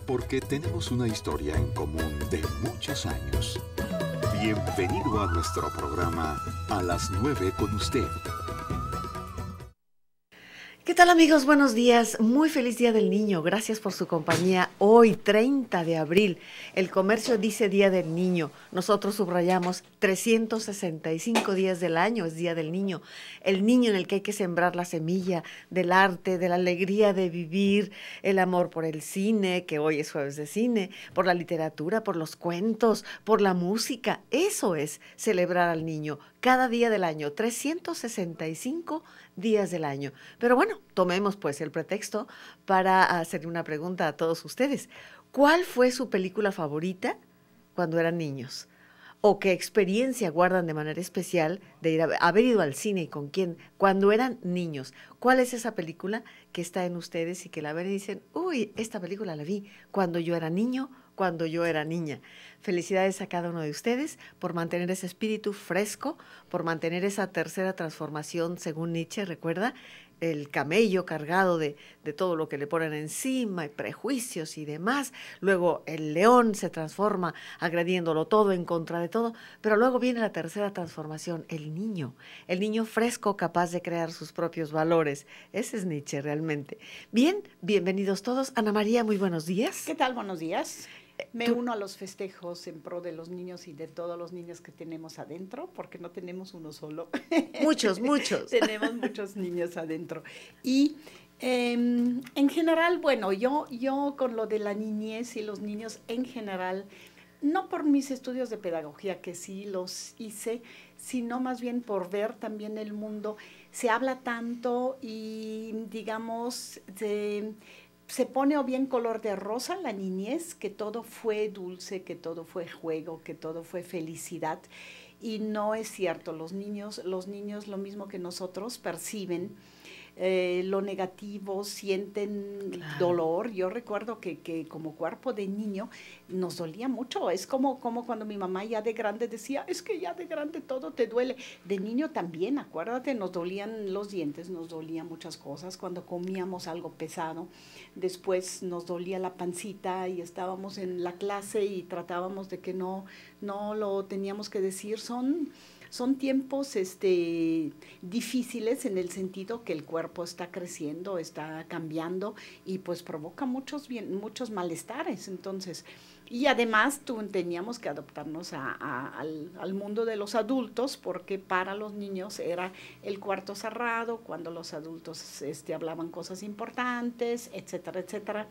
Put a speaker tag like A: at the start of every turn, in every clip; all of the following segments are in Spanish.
A: porque tenemos una historia en común de muchos años. Bienvenido a nuestro programa A las 9 con usted.
B: ¿Qué tal, amigos? Buenos días. Muy feliz Día del Niño. Gracias por su compañía. Hoy, 30 de abril, el comercio dice Día del Niño. Nosotros subrayamos 365 días del año es Día del Niño. El niño en el que hay que sembrar la semilla del arte, de la alegría de vivir, el amor por el cine, que hoy es jueves de cine, por la literatura, por los cuentos, por la música. Eso es celebrar al niño cada día del año, 365 días del año. Pero bueno, tomemos pues el pretexto para hacer una pregunta a todos ustedes. ¿Cuál fue su película favorita cuando eran niños? ¿O qué experiencia guardan de manera especial de haber ido al cine y con quién cuando eran niños? ¿Cuál es esa película que está en ustedes y que la ven y dicen, uy, esta película la vi cuando yo era niño, cuando yo era niña? Felicidades a cada uno de ustedes por mantener ese espíritu fresco, por mantener esa tercera transformación, según Nietzsche, recuerda, el camello cargado de todo lo que le ponen encima y prejuicios y demás. Luego el león se transforma agrediéndolo todo, en contra de todo. Pero luego viene la tercera transformación, el niño fresco capaz de crear sus propios valores. Ese es Nietzsche realmente. Bien, bienvenidos todos. Ana María, muy buenos días.
C: ¿Qué tal? Buenos días. Me uno a los festejos en pro de los niños y de todos los niños que tenemos adentro, porque no tenemos uno solo.
B: Muchos.
C: Tenemos muchos niños adentro. Y en general, bueno, yo con lo de la niñez y los niños en general, no por mis estudios de pedagogía, que sí los hice, sino más bien por ver también el mundo. Se habla tanto y, digamos, se pone o bien color de rosa la niñez, que todo fue dulce, que todo fue juego, que todo fue felicidad. Y no es cierto, los niños lo mismo que nosotros perciben lo negativo, sienten dolor. Yo recuerdo que como cuerpo de niño nos dolía mucho. Es como cuando mi mamá ya de grande decía, es que ya de grande todo te duele. De niño también, acuérdate, nos dolían los dientes, nos dolían muchas cosas. Cuando comíamos algo pesado, después nos dolía la pancita y estábamos en la clase y tratábamos de que no lo teníamos que decir. Son tiempos difíciles en el sentido que el cuerpo está creciendo, está cambiando y pues provoca muchos malestares. Entonces, y además teníamos que adaptarnos al mundo de los adultos, porque para los niños era el cuarto cerrado, cuando los adultos hablaban cosas importantes, etcétera, etcétera.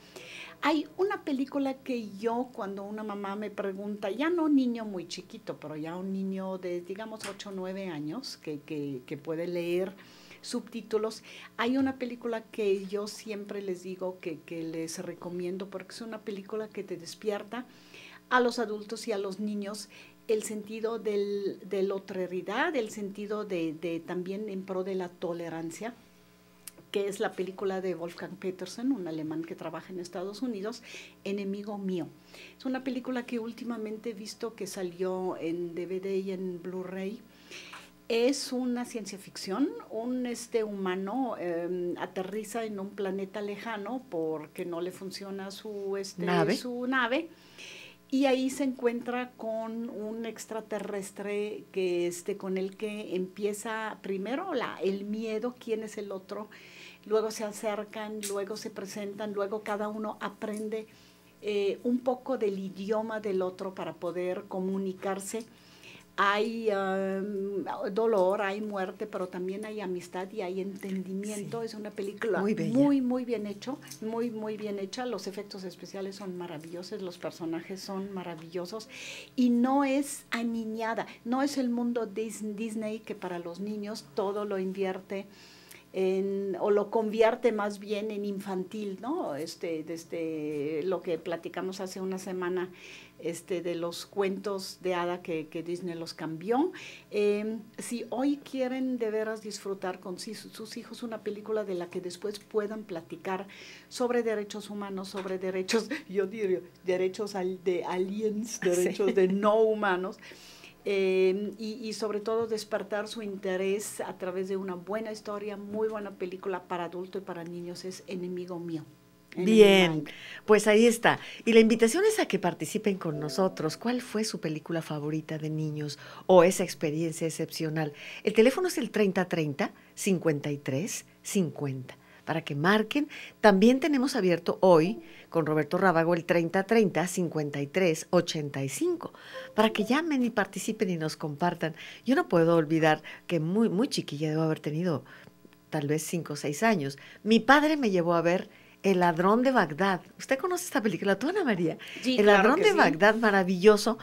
C: Hay una película que yo, cuando una mamá me pregunta, ya no un niño muy chiquito, pero ya un niño de, digamos, 8 o 9 años, que puede leer subtítulos, hay una película que yo siempre les digo que les recomiendo, porque es una película que te despierta a los adultos y a los niños el sentido de la otredad, el sentido de también en pro de la tolerancia, que es la película de Wolfgang Petersen, un alemán que trabaja en Estados Unidos, Enemigo Mío. Es una película que últimamente he visto que salió en DVD y en Blu-ray. Es una ciencia ficción, un humano aterriza en un planeta lejano porque no le funciona su nave y ahí se encuentra con un extraterrestre con el que empieza primero el miedo, quién es el otro, luego se acercan, luego se presentan, luego cada uno aprende un poco del idioma del otro para poder comunicarse. Hay dolor, hay muerte, pero también hay amistad y hay entendimiento. Sí. Es una película muy bien hecho, muy bien hecha. Los efectos especiales son maravillosos, los personajes son maravillosos y no es aniñada, no es el mundo Disney que para los niños todo lo invierte o lo convierte más bien en infantil, ¿no? Desde lo que platicamos hace una semana, de los cuentos de hada que Disney los cambió. Si hoy quieren de veras disfrutar con sus hijos una película de la que después puedan platicar sobre derechos humanos, sobre derechos, yo diría, derechos de aliens, derechos de no humanos, y sobre todo despertar su interés a través de una buena historia, muy buena película para adultos y para niños, es Enemigo Mío.
B: Bien, pues ahí está. Y la invitación es a que participen con nosotros. ¿Cuál fue su película favorita de niños o esa experiencia excepcional? El teléfono es el 3030-5350 para que marquen. También tenemos abierto hoy con Roberto Rábago el 3030-5385 para que llamen y participen y nos compartan. Yo no puedo olvidar que muy, muy chiquilla debo haber tenido tal vez 5 o 6 años. Mi padre me llevó a ver El ladrón de Bagdad. ¿Usted conoce esta película, tú, Ana María?
C: Sí,
B: El
C: claro
B: ladrón
C: que
B: de
C: sí.
B: Bagdad, maravilloso.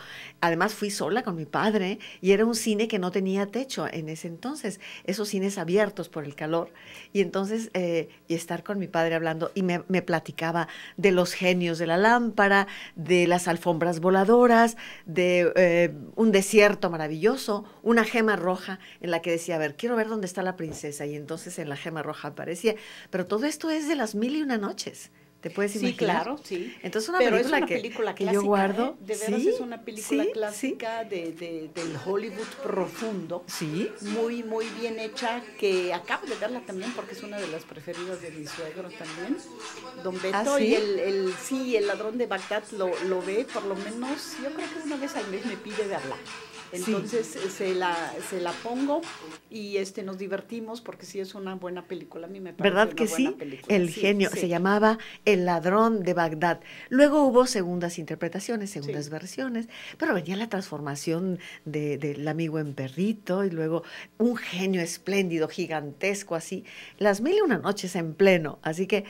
B: Además fui sola con mi padre y era un cine que no tenía techo en ese entonces, esos cines abiertos por el calor. Y entonces, y estar con mi padre hablando y me platicaba de los genios de la lámpara, de las alfombras voladoras, de un desierto maravilloso, una gema roja en la que decía, a ver, quiero ver dónde está la princesa. Y entonces en la gema roja aparecía. Pero todo esto es de las 1001 noches. ¿Te puedes imaginar?
C: Sí, claro, sí.
B: Entonces
C: Pero
B: película
C: es una
B: que,
C: película
B: que
C: clásica,
B: yo guardo.
C: De veras
B: sí,
C: es una película
B: sí,
C: clásica del Hollywood profundo.
B: Sí.
C: Muy, muy bien hecha, que acabo de verla también porque es una de las preferidas de mi suegro también, Don Beto.
B: ¿Sí?
C: Y el ladrón de Bagdad lo ve por lo menos, yo creo que una vez al mes me pide verla. Entonces se la pongo y nos divertimos porque sí es una buena película. A mí me parece
B: ¿Verdad
C: una
B: que
C: buena
B: sí?
C: película.
B: El
C: Sí,
B: genio,
C: sí.
B: se llamaba El ladrón de Bagdad. Luego hubo segundas interpretaciones, segundas versiones, pero venía la transformación del amigo en perrito y luego un genio espléndido, gigantesco así. Las 1001 noches en pleno, así que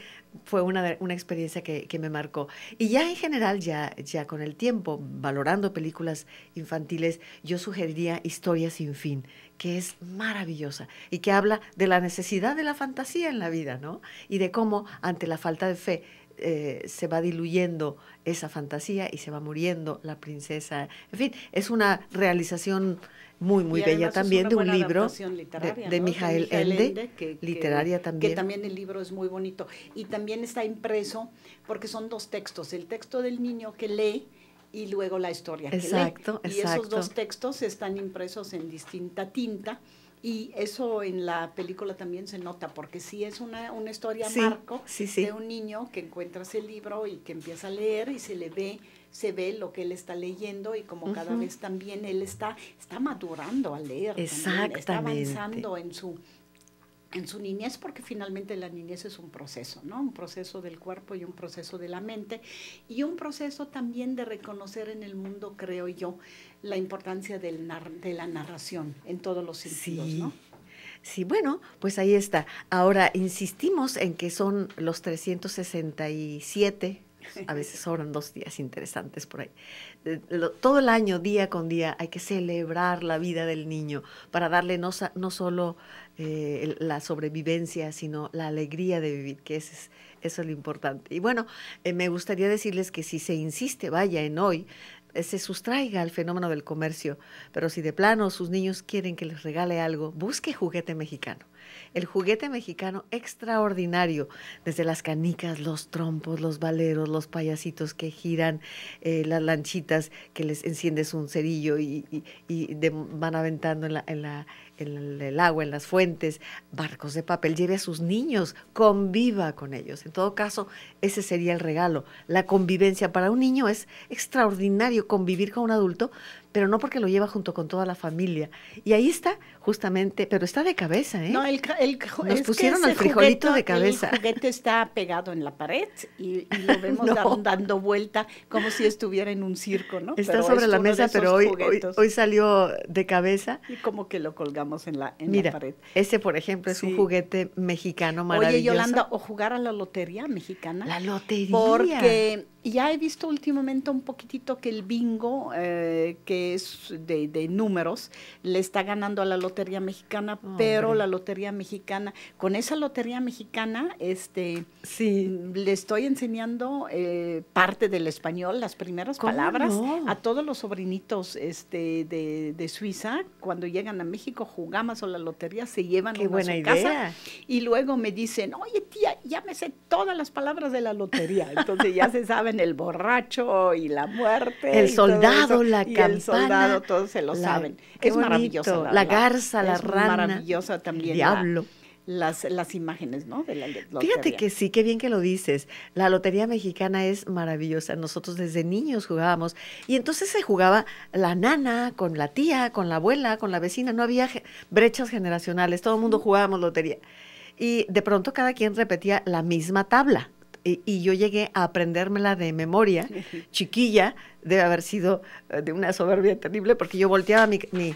B: fue una experiencia que me marcó. Y ya en general, ya con el tiempo, valorando películas infantiles, yo sugeriría Historia sin fin, que es maravillosa y que habla de la necesidad de la fantasía en la vida, ¿no? Y de cómo ante la falta de fe se va diluyendo esa fantasía y se va muriendo la princesa. En fin, es una realización muy, muy bella también de un libro de
C: ¿no?
B: Mijael Ende, literaria también.
C: Que también el libro es muy bonito. Y también está impreso, porque son 2 textos, el texto del niño que lee y luego la historia que lee. Y esos 2 textos están impresos en distinta tinta. Y eso en la película también se nota, porque sí es una historia marco de un niño que encuentra ese libro y que empieza a leer y se ve lo que él está leyendo y como cada vez también él está madurando al leer.
B: Exactamente.
C: Está avanzando en su niñez, porque finalmente la niñez es un proceso, ¿no? Un proceso del cuerpo y un proceso de la mente y un proceso también de reconocer en el mundo, creo yo, la importancia de la narración en todos los sentidos, ¿no?
B: Sí, bueno, pues ahí está. Ahora, insistimos en que son los 367, a veces sobran 2 días interesantes por ahí. Todo el año, día con día, hay que celebrar la vida del niño para darle no solo la sobrevivencia, sino la alegría de vivir, que eso es lo importante. Y bueno, me gustaría decirles que si se insiste, vaya en hoy, se sustraiga al fenómeno del comercio, pero si de plano sus niños quieren que les regale algo, busque Juguete Mexicano. El Juguete Mexicano extraordinario, desde las canicas, los trompos, los valeros, los payasitos que giran, las lanchitas que les enciendes un cerillo y van aventando en el agua, en las fuentes, barcos de papel. Lleve a sus niños, conviva con ellos. En todo caso, ese sería el regalo. La convivencia para un niño es extraordinario, convivir con un adulto, pero no porque lo lleva junto con toda la familia. Y ahí está, justamente, pero está de cabeza, ¿eh?
C: No,
B: nos pusieron al frijolito de cabeza.
C: El juguete está pegado en la pared y lo vemos dando vuelta como si estuviera en un circo, ¿no?
B: Está sobre la mesa, pero hoy salió de cabeza.
C: Y como que lo colgamos en la pared.
B: Ese, por ejemplo, es un juguete mexicano maravilloso.
C: Oye, Yolanda, o jugar a la lotería mexicana.
B: La lotería.
C: Porque ya he visto últimamente un poquitito que el bingo, que es de números, le está ganando a la lotería mexicana, pero la lotería mexicana, con esa lotería mexicana, le estoy enseñando parte del español, las primeras palabras, a todos los sobrinitos de Suiza. Cuando llegan a México, jugamos a la lotería, se llevan
B: Qué buena
C: a su
B: idea.
C: casa y luego me dicen, oye tía, ya me sé todas las palabras de la lotería. Entonces ya se saben el borracho y la muerte.
B: El soldado, la
C: y
B: campana.
C: El soldado, todos se lo saben. Es maravillosa.
B: La garza, la rana.
C: Maravillosa también.
B: El diablo.
C: las imágenes, ¿no? De la lotería.
B: Fíjate que sí, qué bien que lo dices. La lotería mexicana es maravillosa. Nosotros desde niños jugábamos y entonces se jugaba la nana con la tía, con la abuela, con la vecina. No había brechas generacionales. Todo el mundo jugábamos lotería. Y de pronto cada quien repetía la misma tabla. Y yo llegué a aprendérmela de memoria, chiquilla, debe haber sido de una soberbia terrible, porque yo volteaba mi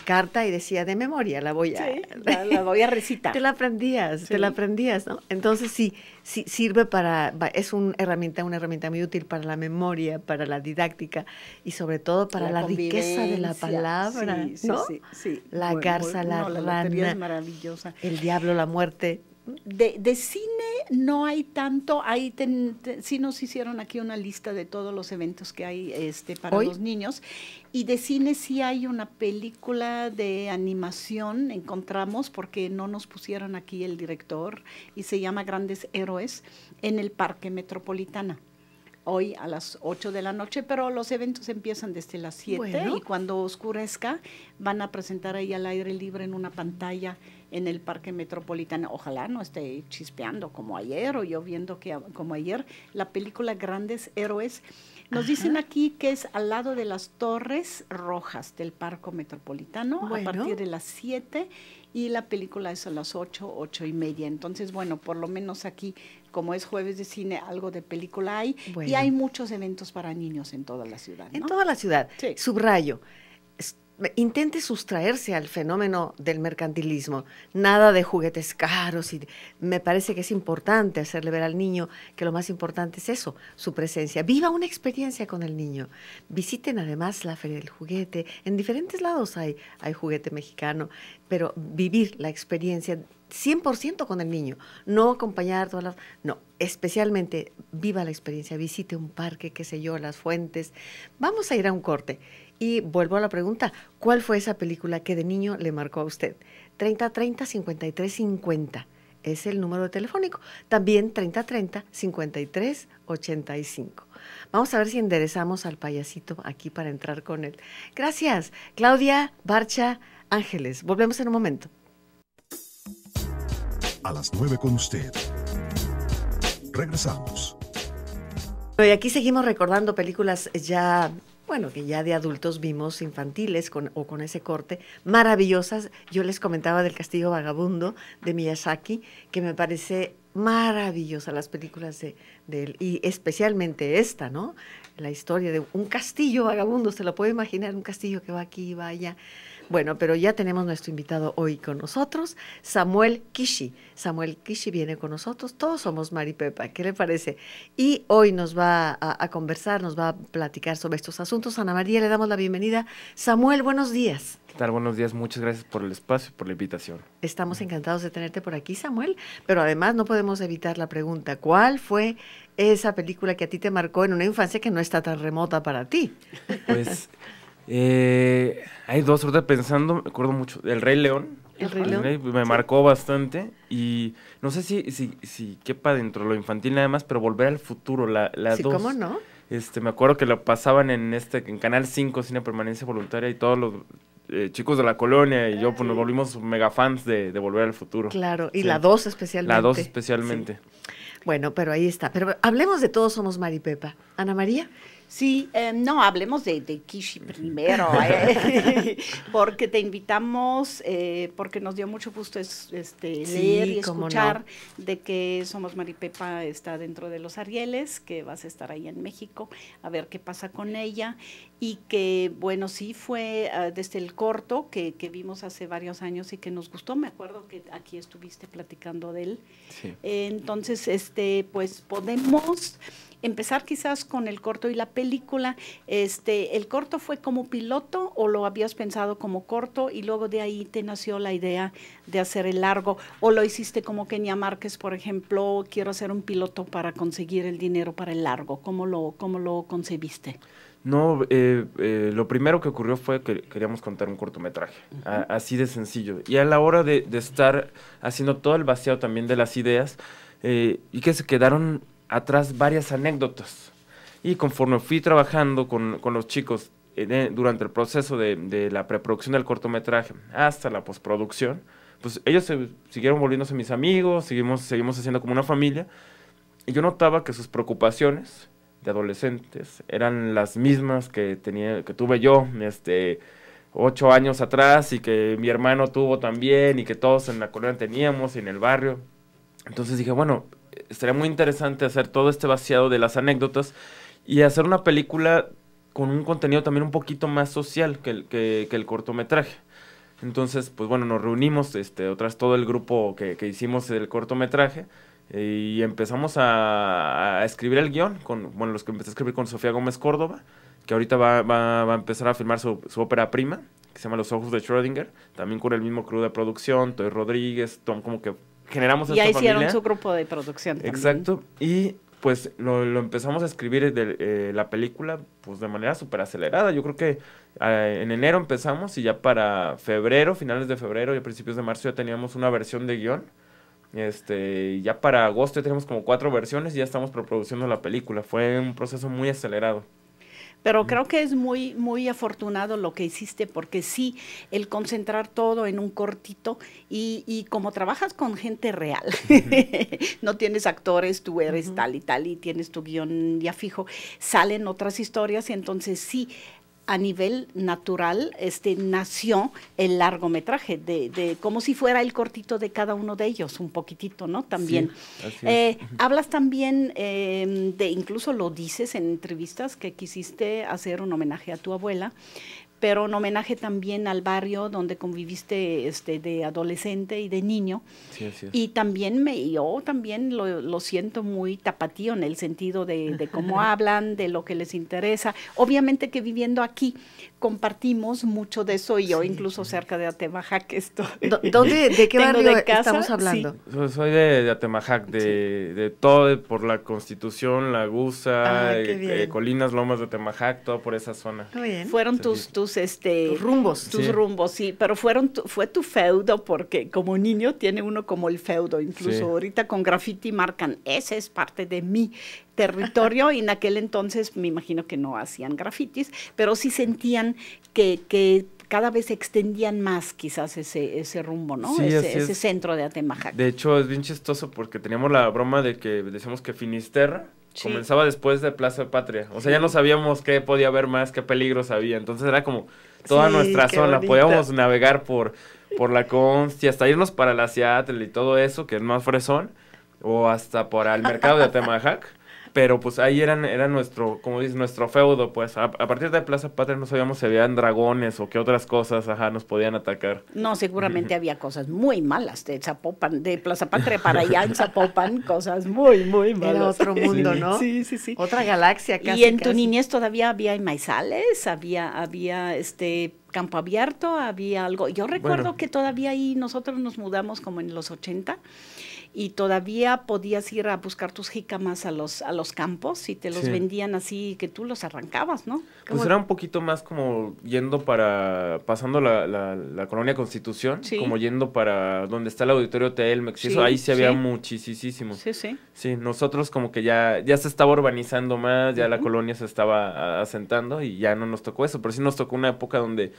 B: carta y decía de memoria, la voy a...
C: Sí, la voy a recitar.
B: Te la aprendías, ¿no? Entonces sí sirve es una herramienta muy útil para la memoria, para la didáctica y sobre todo para la riqueza de la palabra, ¿no?
C: Sí.
B: La garza, la rana,
C: lotería es maravillosa.
B: el diablo, la muerte.
C: De cine no hay tanto, ahí sí nos hicieron aquí una lista de todos los eventos que hay para los niños, y de cine sí hay una película de animación, encontramos, porque no nos pusieron aquí el director, y se llama Grandes Héroes, en el Parque Metropolitana. Hoy a las 8 de la noche, pero los eventos empiezan desde las 7 y cuando oscurezca van a presentar ahí al aire libre en una pantalla en el Parque Metropolitano. Ojalá no esté chispeando como ayer o lloviendo como ayer. La película Grandes Héroes. Nos dicen aquí que es al lado de las Torres Rojas del Parque Metropolitano a partir de las 7 y la película es a las 8:30. Entonces, bueno, por lo menos aquí, como es jueves de cine, algo de película hay y hay muchos eventos para niños en toda la ciudad, ¿no?
B: En toda la ciudad.
C: Sí.
B: Subrayo. Intente sustraerse al fenómeno del mercantilismo, nada de juguetes caros, y me parece que es importante hacerle ver al niño que lo más importante es eso, su presencia. Viva una experiencia con el niño. Visiten además la Feria del Juguete, en diferentes lados hay juguete mexicano, pero vivir la experiencia 100% con el niño, no acompañar todas las... No, especialmente viva la experiencia, visite un parque, qué sé yo, las fuentes. Vamos a ir a un corte. Y vuelvo a la pregunta, ¿cuál fue esa película que de niño le marcó a usted? 3030-5350 es el número telefónico. También 3030-5385. Vamos a ver si enderezamos al payasito aquí para entrar con él. Gracias, Claudia, Barcha, Ángeles. Volvemos en un momento.
A: A las 9 con usted. Regresamos.
B: Y aquí seguimos recordando películas ya... Bueno, que ya de adultos vimos, infantiles, con ese corte, maravillosas. Yo les comentaba del Castillo Vagabundo de Miyazaki, que me parece maravillosa las películas de él, y especialmente esta, ¿no? La historia de un castillo vagabundo, se lo puede imaginar, un castillo que va aquí y va allá. Bueno, pero ya tenemos nuestro invitado hoy con nosotros, Samuel Kishi. Samuel Kishi viene con nosotros, todos somos Mari Pepa, ¿qué le parece? Y hoy nos va a conversar, nos va a platicar sobre estos asuntos. Ana María, le damos la bienvenida. Samuel, buenos días.
D: ¿Qué tal? Buenos días, muchas gracias por el espacio y por la invitación.
B: Estamos encantados de tenerte por aquí, Samuel, pero además no podemos evitar la pregunta, ¿cuál fue esa película que a ti te marcó en una infancia que no está tan remota para ti?
D: Pues... hay dos, ahorita pensando, me acuerdo mucho, El Rey León.
B: El Rey León.
D: Me marcó bastante y no sé si quepa dentro de lo infantil nada más, pero Volver al Futuro, la
B: sí,
D: dos.
B: ¿cómo no?
D: Me acuerdo que lo pasaban en Canal 5, Cine Permanencia Voluntaria, y todos los chicos de la colonia y yo pues nos volvimos mega fans de Volver al Futuro.
B: Claro, y
D: sí.
B: la 2 especialmente.
D: La 2 especialmente.
B: Sí. Bueno, pero ahí está. Pero hablemos de Todos Somos Mari Pepa. Ana María.
C: Sí, no, hablemos de Kishi primero, porque te invitamos, porque nos dio mucho gusto leer y escuchar de que Somos Mari Pepa está dentro de los Arieles, que vas a estar ahí en México, a ver qué pasa con ella, y que, bueno, sí fue desde el corto que vimos hace varios años y que nos gustó, me acuerdo que aquí estuviste platicando de él.
D: Sí.
C: Entonces, pues podemos... empezar quizás con el corto y la película. ¿El corto fue como piloto o lo habías pensado como corto y luego de ahí te nació la idea de hacer el largo? ¿O lo hiciste como Kenia Márquez, por ejemplo, quiero hacer un piloto para conseguir el dinero para el largo? ¿Cómo lo concebiste?
D: No, lo primero que ocurrió fue que queríamos contar un cortometraje, así de sencillo. Y a la hora de estar haciendo todo el vaciado también de las ideas, y que se quedaron atrás varias anécdotas, y conforme fui trabajando con los chicos durante el proceso de la preproducción del cortometraje hasta la postproducción, pues ellos siguieron volviéndose mis amigos, seguimos haciendo como una familia, y yo notaba que sus preocupaciones de adolescentes eran las mismas que tuve yo, 8 años atrás, y que mi hermano tuvo también, y que todos en la colonia teníamos, y en el barrio. Entonces dije, bueno, estaría muy interesante hacer todo este vaciado de las anécdotas, y hacer una película con un contenido también un poquito más social que el cortometraje. Entonces, pues bueno, nos reunimos, otra vez todo el grupo que hicimos el cortometraje, y empezamos a escribir el guión, los que empecé a escribir con Sofía Gómez Córdoba, que ahorita va a empezar a filmar su ópera prima, que se llama Los Ojos de Schrödinger, también con el mismo crew de producción, Toy Rodríguez, Tom, como que generamos esta familia.
C: Ya hicieron su grupo de producción también.
D: Exacto, y pues lo empezamos a escribir la película pues de manera súper acelerada. Yo creo que en enero empezamos, y ya para febrero, finales de febrero y a principios de marzo ya teníamos una versión de guión. Ya para agosto ya teníamos como 4 versiones y ya estamos preproduciendo la película. Fue un proceso muy acelerado.
C: Pero creo que es muy, muy afortunado lo que hiciste, porque sí, el concentrar todo en un cortito, y como trabajas con gente real, no tienes actores, tú eres tal y tienes tu guión ya fijo, salen otras historias, y entonces sí, a nivel natural, nació el largometraje, de como si fuera el cortito de cada uno de ellos, un poquitito, ¿no? También.
D: Sí, así es.
C: Hablas también incluso lo dices en entrevistas, que quisiste hacer un homenaje a tu abuela, pero un homenaje también al barrio donde conviviste de adolescente y de niño.
D: Sí, así es.
C: Y también yo también lo siento muy tapatío, en el sentido de cómo hablan, de lo que les interesa. Obviamente que viviendo aquí compartimos mucho de eso, y yo incluso cerca de Atemajac estoy.
B: ¿De qué barrio estamos hablando?
D: Sí. Soy de Atemajac, de todo, por la Constitución, La Gusa, Colinas, Lomas de Atemajac, todo por esa zona.
B: Muy bien.
C: Fueron tus
B: rumbos.
C: Tus rumbos, sí, pero fue tu feudo, porque como niño tiene uno como el feudo, incluso ahorita con graffiti marcan, ese es parte de mi territorio, y en aquel entonces me imagino que no hacían grafitis, pero sí sentían que cada vez extendían más quizás ese rumbo, ¿no?
D: Sí,
C: ese centro de Atemajac.
D: De hecho, es bien chistoso porque teníamos la broma de que decíamos que Finisterra comenzaba después de Plaza Patria. O sea, ya no sabíamos qué podía haber más, qué peligros había. Entonces era como toda nuestra zona. Bonita. Podíamos navegar por la Consti, hasta irnos para la Seattle y todo eso, que es más fresón, o hasta por el mercado de Atemajac. Pero pues ahí era nuestro, como dices, nuestro feudo, pues. A partir de Plaza Patria no sabíamos si habían dragones o qué otras cosas, nos podían atacar.
C: No, seguramente había cosas muy malas de Zapopan, de Plaza Patria para allá en Zapopan, cosas muy, muy malas.
B: Era otro mundo, ¿no?
C: Sí.
B: Otra galaxia casi.
C: Y en tu niñez todavía había maizales, había campo abierto, había algo. Yo recuerdo que todavía ahí nosotros nos mudamos como en los 80, y todavía podías ir a buscar tus jícamas a los campos, y te los vendían así, que tú los arrancabas, ¿no?
D: Pues era un poquito más como yendo pasando la Colonia Constitución, como yendo para donde está el Auditorio Telmex, y eso ahí sí había muchísimo.
C: Sí.
D: Sí, nosotros como que ya se estaba urbanizando más, ya la colonia se estaba asentando, y ya no nos tocó eso, pero sí nos tocó una época donde,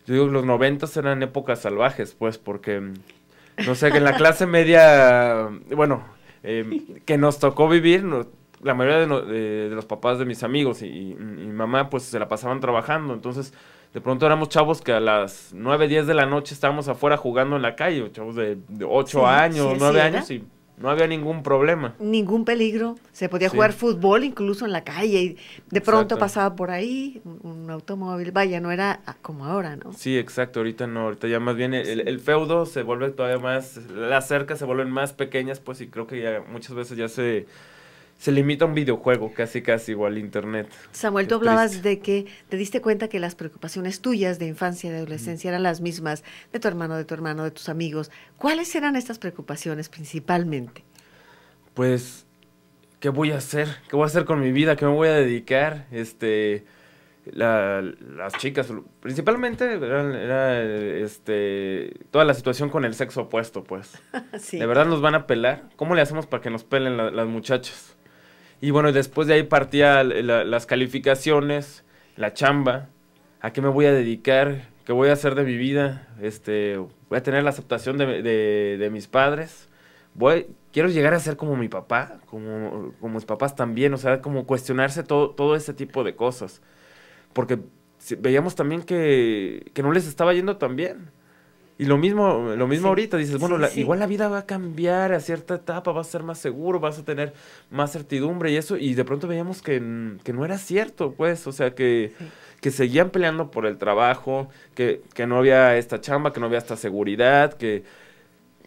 D: yo digo, los 90s eran épocas salvajes, pues, porque... No sé, que en la clase media, que nos tocó vivir, la mayoría de los papás de mis amigos y mamá, pues se la pasaban trabajando. Entonces, de pronto éramos chavos que a las 9, 10 de la noche estábamos afuera jugando en la calle, chavos de 8 años, 9 años, y no había ningún problema.
B: Ningún peligro. Se podía jugar fútbol incluso en la calle, y de pronto pasaba por ahí un automóvil. Vaya, no era como ahora, ¿no?
D: Sí, exacto. Ahorita no. Ahorita ya más bien el feudo se vuelve todavía más... Las cercas se vuelven más pequeñas, pues, y creo que ya muchas veces ya se limita a un videojuego, casi igual internet.
B: Samuel, tú hablabas de que te diste cuenta que las preocupaciones tuyas de infancia y de adolescencia eran las mismas de tu hermano, de tus amigos. ¿Cuáles eran estas preocupaciones principalmente?
D: Pues, ¿qué voy a hacer? ¿Qué voy a hacer con mi vida? ¿Qué me voy a dedicar? Las chicas, principalmente era toda la situación con el sexo opuesto, pues.
B: Sí.
D: ¿De verdad nos van a pelar? ¿Cómo le hacemos para que nos pelen las muchachas? Y bueno, después de ahí partía las calificaciones, la chamba, ¿a qué me voy a dedicar? ¿Qué voy a hacer de mi vida? Voy a tener la aceptación de mis padres. Quiero llegar a ser como mi papá, como mis papás también, o sea, como cuestionarse todo ese tipo de cosas. Porque veíamos también que no les estaba yendo tan bien. Y lo mismo ahorita, dices, bueno, igual la vida va a cambiar a cierta etapa, vas a ser más seguro, vas a tener más certidumbre y eso, y de pronto veíamos que no era cierto, pues, o sea, que seguían peleando por el trabajo, que no había esta chamba, que no había esta seguridad, que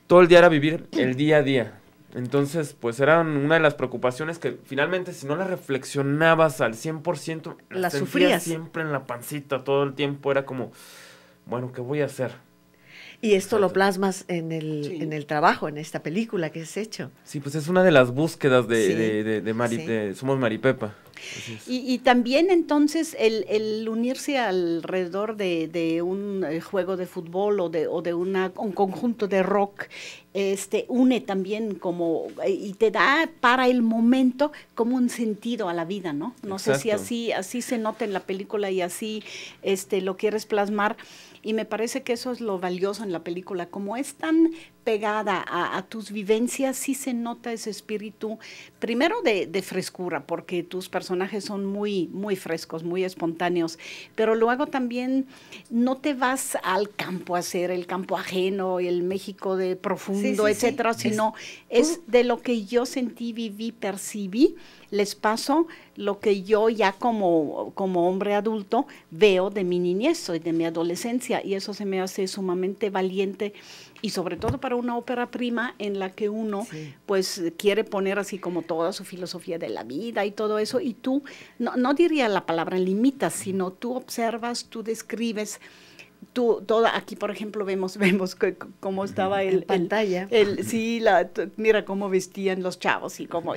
D: todo el día era vivir el día a día. Entonces, pues eran una de las preocupaciones que finalmente si no las reflexionabas al 100%,
B: las
D: sentías
B: sufrías
D: siempre en la pancita todo el tiempo, era como, bueno, ¿qué voy a hacer?
B: Y esto lo plasmas en el trabajo, en esta película que has hecho.
D: Sí, pues es una de las búsquedas de Somos Maripepa.
C: Y también entonces el unirse alrededor de un juego de fútbol o de un conjunto de rock, une también como, y te da para el momento como un sentido a la vida, ¿no? No sé si así se nota en la película y así lo quieres plasmar. Y me parece que eso es lo valioso en la película, como es tan pegada a tus vivencias, sí se nota ese espíritu, primero de frescura, porque tus personajes son muy, muy frescos, muy espontáneos, pero luego también no te vas al campo a hacer el campo ajeno, el México de profundo, etcétera, sino es de lo que yo sentí, viví, percibí, les paso lo que yo ya como hombre adulto veo de mi niñez y de mi adolescencia, y eso se me hace sumamente valiente, y sobre todo para una ópera prima en la que uno pues quiere poner así como toda su filosofía de la vida y todo eso, y tú, no diría la palabra limitas, sino tú observas, tú describes, aquí por ejemplo vemos cómo estaba
B: en pantalla.
C: Mira cómo vestían los chavos y cómo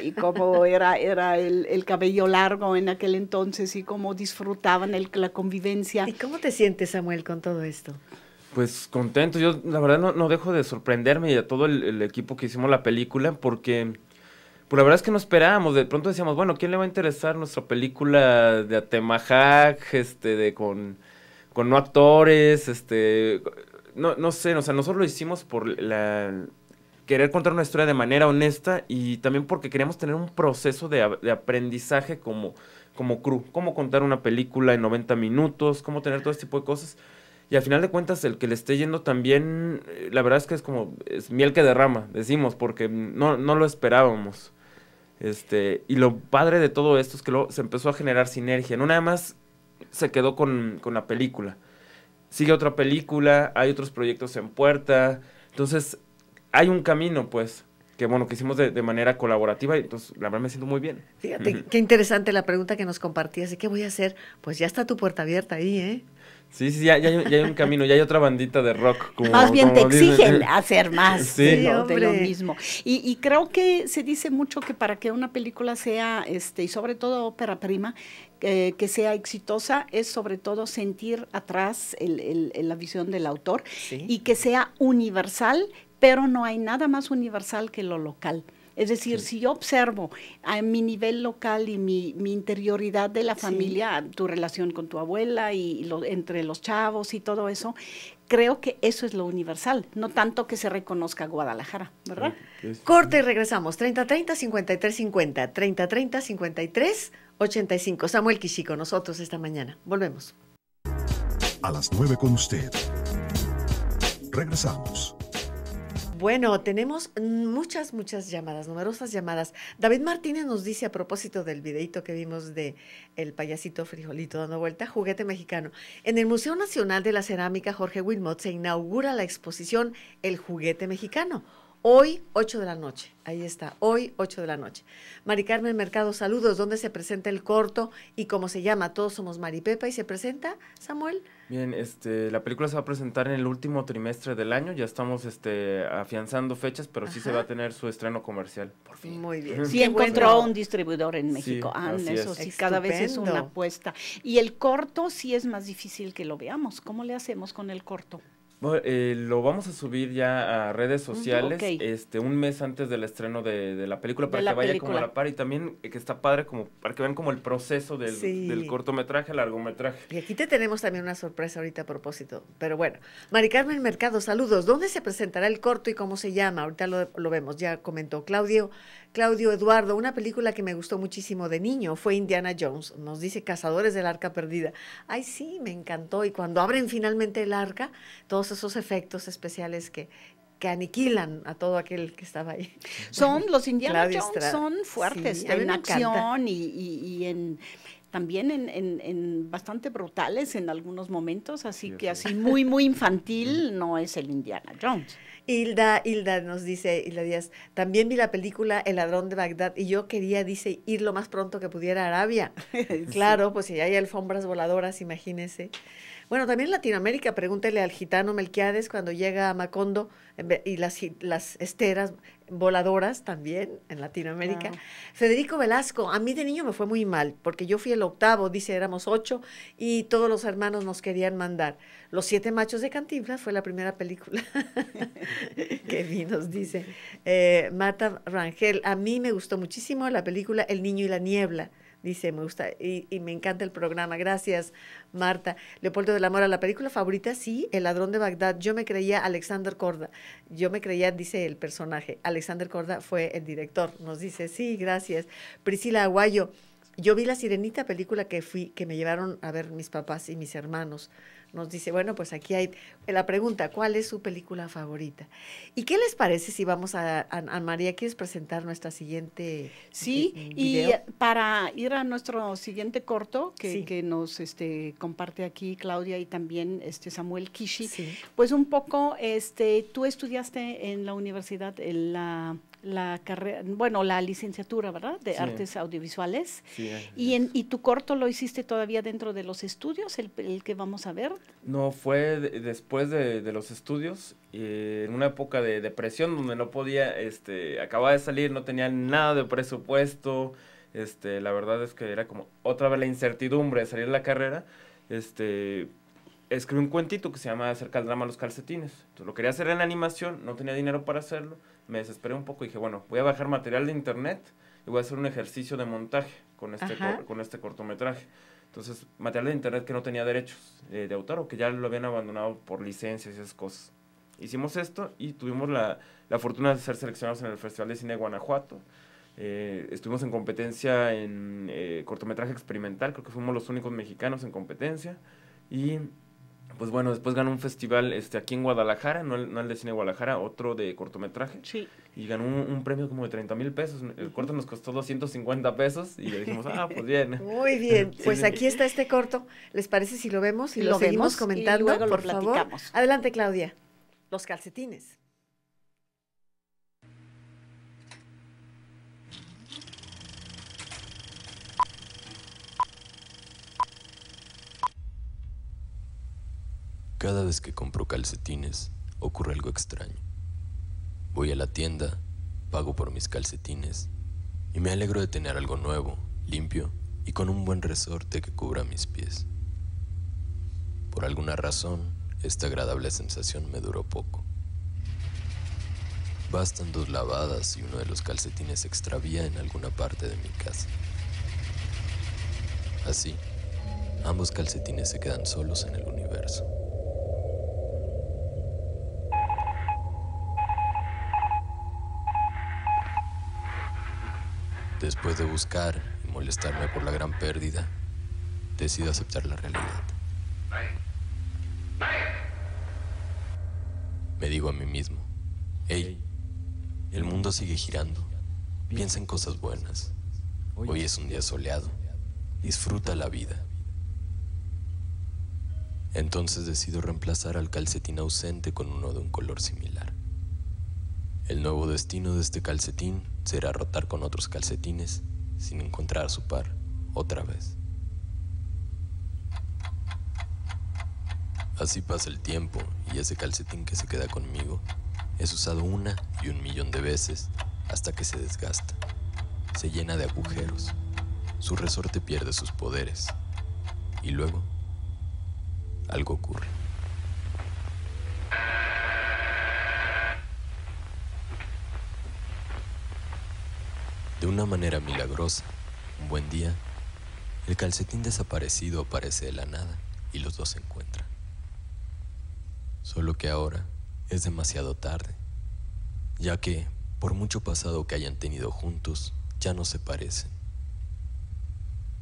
C: era el cabello largo en aquel entonces y cómo disfrutaban la convivencia.
B: ¿Y cómo te sientes, Samuel, con todo esto?
D: Pues contento, yo la verdad no dejo de sorprenderme y a todo el equipo que hicimos la película, porque pues la verdad es que no esperábamos, de pronto decíamos, bueno, ¿quién le va a interesar nuestra película de Atemajac, con no actores, no sé, o sea, nosotros lo hicimos por querer contar una historia de manera honesta y también porque queríamos tener un proceso de aprendizaje como crew, cómo contar una película en 90 minutos, cómo tener todo este tipo de cosas. Y al final de cuentas, el que le esté yendo también, la verdad es que es miel que derrama, decimos, porque no lo esperábamos. Y lo padre de todo esto es que luego se empezó a generar sinergia, no nada más se quedó con la película. Sigue otra película, hay otros proyectos en puerta, entonces hay un camino, pues, que hicimos de manera colaborativa y entonces la verdad me siento muy bien.
B: Fíjate, qué interesante la pregunta que nos compartías, ¿y qué voy a hacer? Pues ya está tu puerta abierta ahí, ¿eh?
D: Sí, ya hay un camino, ya hay otra bandita de rock.
C: Más bien te exigen hacer más de lo mismo. Y creo que se dice mucho que para que una película sea, y sobre todo ópera prima, que sea exitosa, es sobre todo sentir atrás la visión del autor y que sea universal, pero no hay nada más universal que lo local. Es decir, si yo observo a mi nivel local y mi interioridad de la familia, tu relación con tu abuela y entre los chavos y todo eso, creo que eso es lo universal, no tanto que se reconozca Guadalajara, ¿verdad?
B: Corte y regresamos, 3030-5350, 3030-5385. Samuel Kishi con nosotros esta mañana. Volvemos.
A: A las 9 con usted. Regresamos.
B: Bueno, tenemos muchas llamadas, numerosas llamadas. David Martínez nos dice a propósito del videito que vimos de el payasito frijolito dando vuelta, juguete mexicano. En el Museo Nacional de la Cerámica Jorge Wilmot se inaugura la exposición El Juguete Mexicano. Hoy, 8 de la noche. Ahí está, hoy, 8 de la noche. Mari Carmen Mercado, saludos. ¿Dónde se presenta el corto y cómo se llama? Todos somos Maripepa. ¿Y se presenta, Samuel?
D: Bien, la película se va a presentar en el último trimestre del año. Ya estamos afianzando fechas, pero sí se va a tener su estreno comercial, por fin.
B: Muy bien.
C: Sí, encontró un distribuidor en México.
D: Sí,
C: eso sí, cada vez es una apuesta. Y el corto sí es más difícil que lo veamos. ¿Cómo le hacemos con el corto?
D: Bueno, lo vamos a subir ya a redes sociales
C: Ok.
D: un mes antes del estreno de la película
C: De
D: para
C: la
D: que vaya
C: película.
D: como a la par y también que está padre como para que vean como el proceso del,
B: Sí.
D: del cortometraje al largometraje.
B: Y aquí te tenemos también una sorpresa ahorita a propósito. Pero bueno, Mari Carmen Mercado, saludos. ¿Dónde se presentará el corto y cómo se llama? Ahorita lo vemos, ya comentó Claudio Eduardo. Una película que me gustó muchísimo de niño fue Indiana Jones. Nos dice Cazadores del Arca Perdida. Ay, sí, me encantó. Y cuando abren finalmente el arca, todos esos efectos especiales que aniquilan a todo aquel que estaba ahí.
C: Son los Indiana
B: Claudia
C: Jones,
B: Estrada.
C: son fuertes
B: Sí, a mí
C: en
B: me encanta.
C: acción y en también en bastante brutales en algunos momentos, así
D: Sí,
C: que
D: así
C: así muy, muy infantil no es el Indiana Jones.
B: Hilda nos dice, Hilda Díaz, también vi la película El ladrón de Bagdad y yo quería, dice, ir lo más pronto que pudiera a Arabia. Claro, pues si hay alfombras voladoras, imagínese. Bueno, también en Latinoamérica, pregúntele al gitano Melquiades cuando llega a Macondo y las esteras voladoras también en Latinoamérica.
C: Claro.
B: Federico Velasco, a mí de niño me fue muy mal, porque yo fui el octavo, dice, éramos 8 y todos los hermanos nos querían mandar. Los 7 machos de Cantinflas fue la primera película que vi, nos dice. Marta Rangel, a mí me gustó muchísimo la película El niño y la niebla. Dice, me gusta y me encanta el programa. Gracias, Marta. Leopoldo de la Mora, la película favorita, sí, El ladrón de Bagdad. Yo me creía Alexander Korda. Yo me creía, dice el personaje. Alexander Korda fue el director. Nos dice, sí, gracias. Priscila Aguayo, yo vi La Sirenita, película que me llevaron a ver mis papás y mis hermanos. Nos dice, bueno, pues aquí hay la pregunta, ¿cuál es su película favorita? ¿Y qué les parece si vamos a María, ¿quieres presentar nuestra siguiente
C: Sí,
B: video?
C: y para ir a nuestro siguiente corto
B: Sí.
C: que nos comparte aquí Claudia y también Samuel Kishi,
B: Sí.
C: pues un poco, tú estudiaste en la universidad la carrera, bueno, la licenciatura, ¿verdad? De
D: Sí.
C: Artes Audiovisuales.
D: Sí,
C: ¿Y tu corto lo hiciste todavía dentro de los estudios, el que vamos a ver?
D: no, fue después de los estudios, en una época de depresión donde no podía, acababa de salir, no tenía nada de presupuesto, la verdad es que era como otra vez la incertidumbre de salir de la carrera, escribí un cuentito que se llama Acerca del drama a los calcetines. Entonces lo quería hacer en animación, no tenía dinero para hacerlo, me desesperé un poco y dije, bueno, voy a bajar material de internet y voy a hacer un ejercicio de montaje con este cortometraje. Entonces, material de internet que no tenía derechos de autor o que ya lo habían abandonado por licencias y esas cosas. Hicimos esto y tuvimos la fortuna de ser seleccionados en el Festival de Cine de Guanajuato. Estuvimos en competencia en cortometraje experimental, creo que fuimos los únicos mexicanos en competencia. Y pues bueno, después ganó un festival aquí en Guadalajara, no el de Cine Guadalajara, otro de cortometraje.
C: Sí.
D: Y ganó un premio como de 30,000 pesos. El corto nos costó 250 pesos y le dijimos, pues bien.
B: Muy bien,
D: Sí,
B: pues
D: sí.
B: aquí está este corto. ¿Les parece si lo vemos y lo
C: Lo
B: seguimos
C: vemos y
B: comentando,
C: luego lo
B: por favor?
C: platicamos.
B: Adelante, Claudia. Los calcetines.
E: Cada vez que compro calcetines, ocurre algo extraño. Voy a la tienda, pago por mis calcetines y me alegro de tener algo nuevo, limpio y con un buen resorte que cubra mis pies. Por alguna razón, esta agradable sensación me duró poco. Bastan 2 lavadas y uno de los calcetines se extravía en alguna parte de mi casa. Así, ambos calcetines se quedan solos en el universo. Después de buscar y molestarme por la gran pérdida, decido aceptar la realidad. Me digo a mí mismo, hey, el mundo sigue girando, piensa en cosas buenas. Hoy es un día soleado, disfruta la vida. Entonces decido reemplazar al calcetín ausente con uno de un color similar. El nuevo destino de este calcetín será rotar con otros calcetines sin encontrar su par otra vez. Así pasa el tiempo y ese calcetín que se queda conmigo es usado 1 y 1,000,000 de veces hasta que se desgasta, se llena de agujeros, su resorte pierde sus poderes y luego algo ocurre. De una manera milagrosa, un buen día, el calcetín desaparecido aparece de la nada y los dos se encuentran. Solo que ahora es demasiado tarde, ya que, por mucho pasado que hayan tenido juntos, ya no se parecen.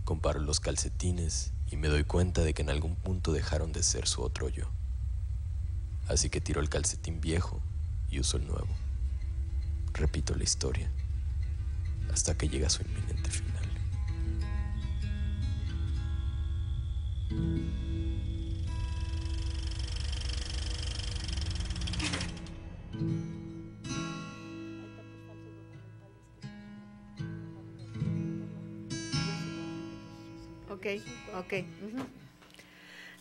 E: Comparo los calcetines y me doy cuenta de que en algún punto dejaron de ser su otro yo. Así que tiro el calcetín viejo y uso el nuevo. Repito la historia hasta que llega a su inminente final.
B: Ok.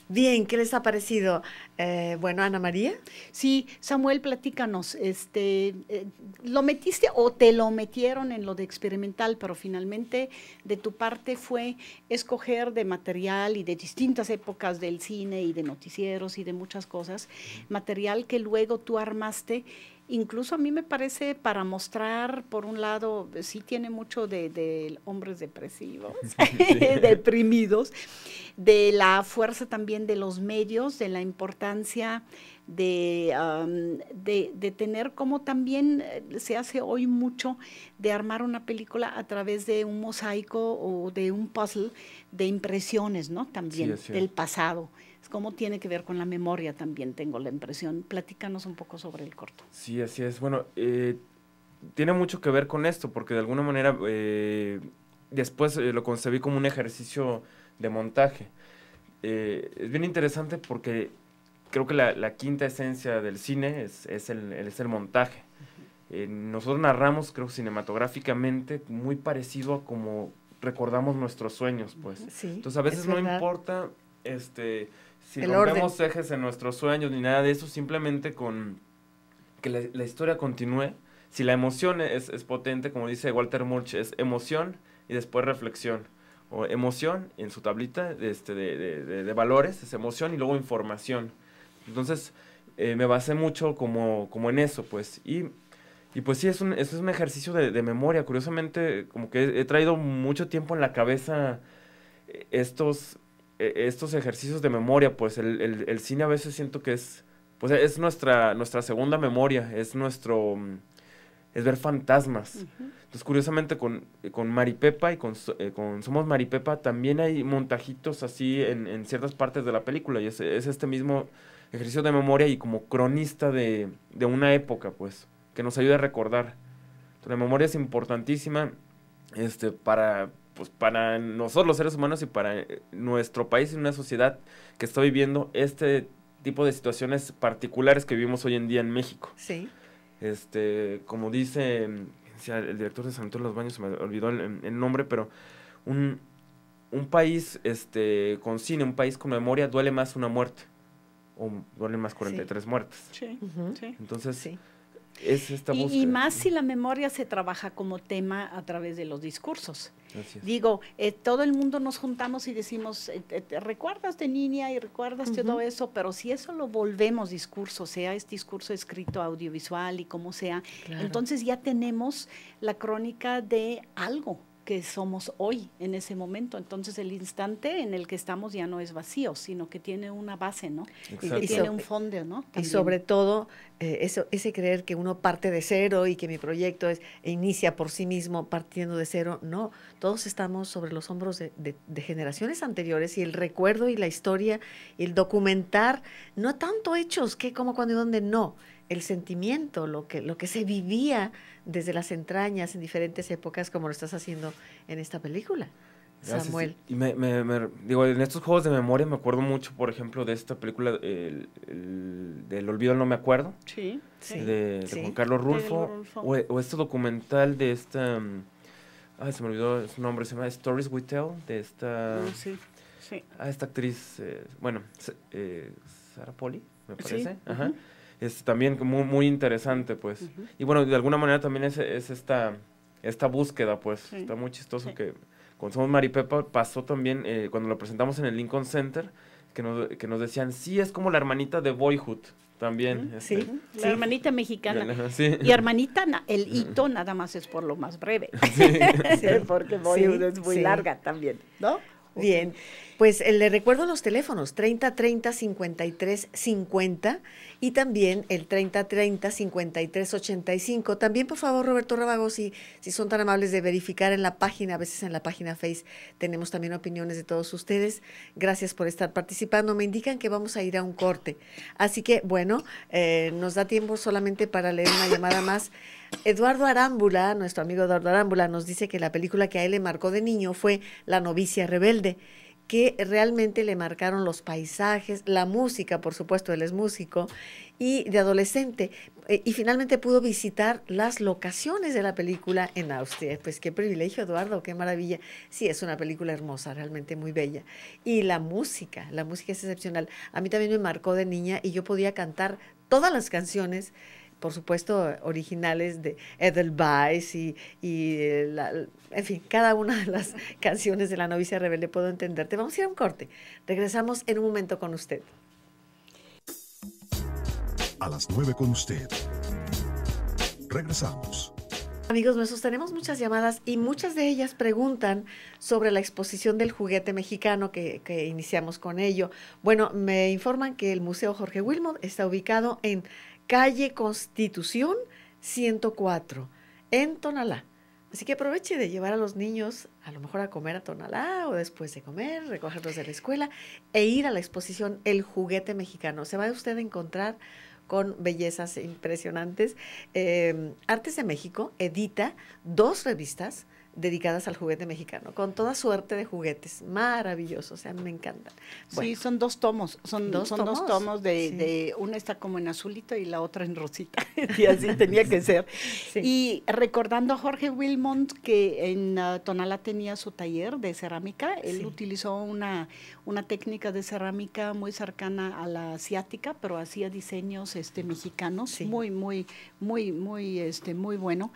B: Bien, ¿qué les ha parecido? Bueno, Ana María.
C: Sí, Samuel, platícanos, ¿lo metiste o te lo metieron en lo de experimental, pero finalmente de tu parte fue escoger de material y de distintas épocas del cine y de noticieros y de muchas cosas, material que luego tú armaste? Incluso a mí me parece para mostrar, por un lado, sí tiene mucho de hombres depresivos, deprimidos, de la fuerza también de los medios, de la importancia de tener, como también se hace hoy mucho, de armar una película a través de un mosaico o de un puzzle de impresiones, ¿no? También del pasado. ¿Cómo tiene que ver con la memoria también, tengo la impresión? Platícanos un poco sobre el corto.
D: Sí, así es. Bueno, tiene mucho que ver con esto, porque de alguna manera después lo concebí como un ejercicio de montaje. Es bien interesante porque creo que la quinta esencia del cine es el montaje. Nosotros narramos, creo, cinematográficamente muy parecido a como recordamos nuestros sueños, pues.
B: Sí,
D: entonces a veces no importa si
B: el
D: rompemos
B: orden.
D: ejes en nuestros sueños ni nada de eso, simplemente con que la historia continúe. Si la emoción es potente, como dice Walter Murch, es emoción y después reflexión. O emoción, en su tablita de valores, es emoción y luego información. Entonces, me basé mucho como en eso, pues. Y pues sí, es un ejercicio de memoria. Curiosamente, como que he traído mucho tiempo en la cabeza estos ejercicios de memoria, pues el cine a veces siento que es nuestra segunda memoria, es ver fantasmas. Entonces, curiosamente, con Maripepa y con Somos Maripepa también hay montajitos así en ciertas partes de la película, y es este mismo ejercicio de memoria y como cronista de una época, pues, que nos ayuda a recordar. Entonces, la memoria es importantísima para nosotros los seres humanos y para nuestro país y una sociedad que está viviendo este tipo de situaciones particulares que vivimos hoy en día en México.
B: Sí.
D: Como dice el director de San Antonio de los Baños, se me olvidó el nombre, pero un país con cine, un país con memoria, duele más una muerte, o duelen más 43 muertes.
C: Sí, sí.
D: Entonces,
B: Sí.
D: es esta búsqueda.
C: Y más si la memoria se trabaja como tema a través de los discursos.
D: Así es.
C: Digo, todo el mundo nos juntamos y decimos, ¿te recuerdas de niña y recuerdas todo eso? Pero si eso lo volvemos discurso, sea es discurso escrito, audiovisual y como sea,
B: Claro.
C: entonces ya tenemos la crónica de algo que somos hoy, en ese momento. Entonces el instante en el que estamos ya no es vacío, sino que tiene una base, ¿no?
D: Exacto.
C: Y que tiene un fondo, ¿no?
B: Y
C: También.
B: sobre todo, ese creer que uno parte de cero y que mi proyecto inicia por sí mismo partiendo de cero. No, todos estamos sobre los hombros de generaciones anteriores, y el recuerdo y la historia y el documentar, no tanto hechos, que como, cuando y dónde, no. El sentimiento, lo que se vivía desde las entrañas en diferentes épocas, como lo estás haciendo en esta película,
D: Gracias.
B: Samuel.
D: Y digo, en estos juegos de memoria me acuerdo mucho, por ejemplo, de esta película, del Olvido no me acuerdo,
C: Sí, sí.
D: de
B: Sí.
D: Juan Carlos Rulfo,
C: Rulfo.
D: o este documental de esta, se me olvidó su nombre, se llama Stories We Tell, de esta,
C: Sí, sí.
D: esta actriz, Sarah Polley, me parece,
C: Sí,
D: ajá. Es también muy, muy interesante, pues. Y bueno, de alguna manera también es esta búsqueda, pues.
C: Sí.
D: Está muy chistoso
C: Sí.
D: que con Somos Maripepa pasó también, cuando lo presentamos en el Lincoln Center, que nos decían, sí, es como la hermanita de Boyhood. También.
B: Sí,
C: La hermanita mexicana.
D: Sí.
C: Y hermanita, el hito nada más es por lo más breve.
B: Sí.
C: Porque Boyhood es muy larga también, ¿no?
B: Bien, pues le recuerdo los teléfonos 3030 53 50 y también el 3030 53 85. También, por favor, Roberto Rábago, si son tan amables de verificar en la página, a veces en la página Face tenemos también opiniones de todos ustedes. Gracias por estar participando. Me indican que vamos a ir a un corte. Así que, bueno, nos da tiempo solamente para leer una llamada más. Eduardo Arámbula, nuestro amigo Eduardo Arámbula, nos dice que la película que a él le marcó de niño fue La novicia rebelde, que realmente le marcaron los paisajes, la música, por supuesto, él es músico, y de adolescente, y finalmente pudo visitar las locaciones de la película en Austria. Pues qué privilegio, Eduardo, qué maravilla. Sí, es una película hermosa, realmente muy bella. Y la música es excepcional. A mí también me marcó de niña y yo podía cantar todas las canciones, por supuesto, originales de Edelweiss en fin, cada una de las canciones de La novicia rebelde puedo entenderte. Vamos a ir a un corte. Regresamos en un momento con usted.
A: A las 9 con usted. Regresamos.
B: Amigos nuestros, tenemos muchas llamadas y muchas de ellas preguntan sobre la exposición del juguete mexicano que iniciamos con ello. Bueno, me informan que el Museo Jorge Wilmot está ubicado en calle Constitución 104, en Tonalá. Así que aproveche de llevar a los niños a lo mejor a comer a Tonalá o después de comer, recogerlos de la escuela e ir a la exposición El Juguete Mexicano. Se va usted a encontrar con bellezas impresionantes. Artes de México edita 2 revistas dedicadas al juguete mexicano, con toda suerte de juguetes, maravillosos, o sea, me encantan. Bueno,
C: sí, son 2 tomos, son dos tomos
B: sí.
C: una está como en azulito y la otra en rosita, y así tenía que ser.
B: Sí.
C: Y recordando a Jorge Wilmot, que en Tonalá tenía su taller de cerámica, él utilizó una técnica de cerámica muy cercana a la asiática, pero hacía diseños mexicanos, muy bueno.